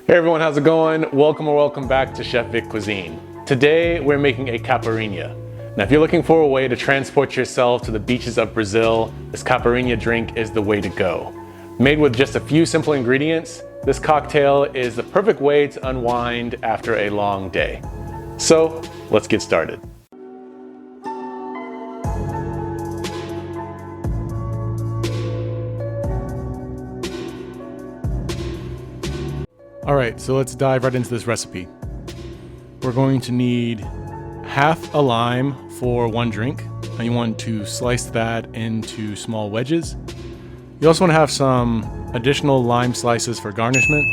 Hey everyone, how's it going? Welcome back to Chef Vic Cuisine. Today we're making a caipirinha. Now if you're looking for a way to transport yourself to the beaches of Brazil, this caipirinha drink is the way to go. Made with just a few simple ingredients, this cocktail is the perfect way to unwind after a long day. So let's get started. All right, so let's dive right into this recipe. We're going to need half a lime for one drink, and you want to slice that into small wedges. You also want to have some additional lime slices for garnishment.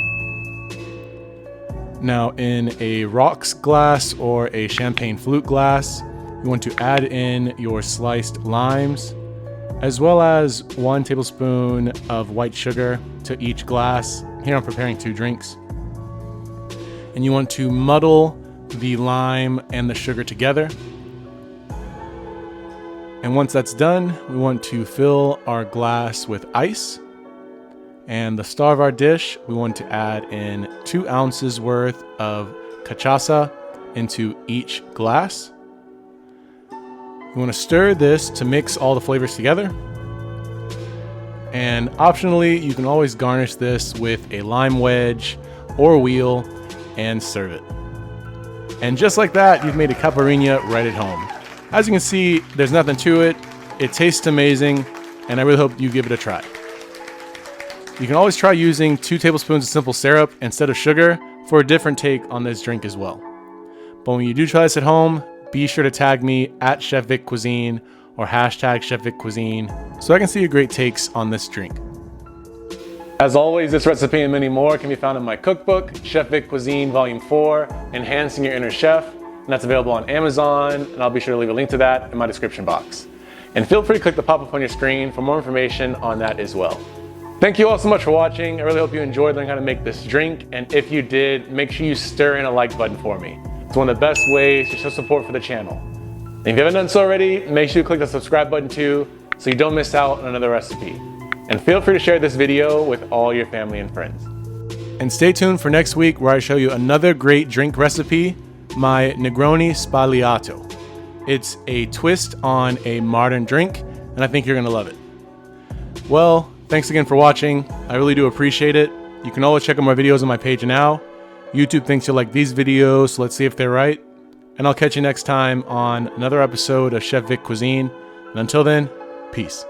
Now in a rocks glass or a champagne flute glass, you want to add in your sliced limes, as well as 1 tablespoon of white sugar to each glass. Here I'm preparing 2 drinks. And you want to muddle the lime and the sugar together. And once that's done, we want to fill our glass with ice. And the star of our dish, we want to add in 2 ounces worth of cachaça into each glass. You want to stir this to mix all the flavors together. And optionally, you can always garnish this with a lime wedge or wheel and serve it. And just like that, you've made a caipirinha right at home. As you can see, there's nothing to it. It tastes amazing, and I really hope you give it a try. You can always try using 2 tablespoons of simple syrup instead of sugar for a different take on this drink as well. But when you do try this at home, be sure to tag me at Chef Vic Cuisine or hashtag Chef Vic Cuisine so I can see your great takes on this drink. As always, this recipe and many more can be found in my cookbook, Chef Vic Cuisine Volume 4, Enhancing Your Inner Chef, and that's available on Amazon, and I'll be sure to leave a link to that in my description box. And feel free to click the pop-up on your screen for more information on that as well. Thank you all so much for watching. I really hope you enjoyed learning how to make this drink, and if you did, make sure you stir in a like button for me. It's one of the best ways to show support for the channel. And if you haven't done so already, make sure you click the subscribe button too, so you don't miss out on another recipe. And feel free to share this video with all your family and friends. And stay tuned for next week where I show you another great drink recipe, my Negroni Spagliato. It's a twist on a modern drink, and I think you're gonna love it. Well, thanks again for watching. I really do appreciate it. You can always check out my videos on my page now. YouTube thinks you'll like these videos, so let's see if they're right. And I'll catch you next time on another episode of Chef Vic Cuisine. And until then, peace.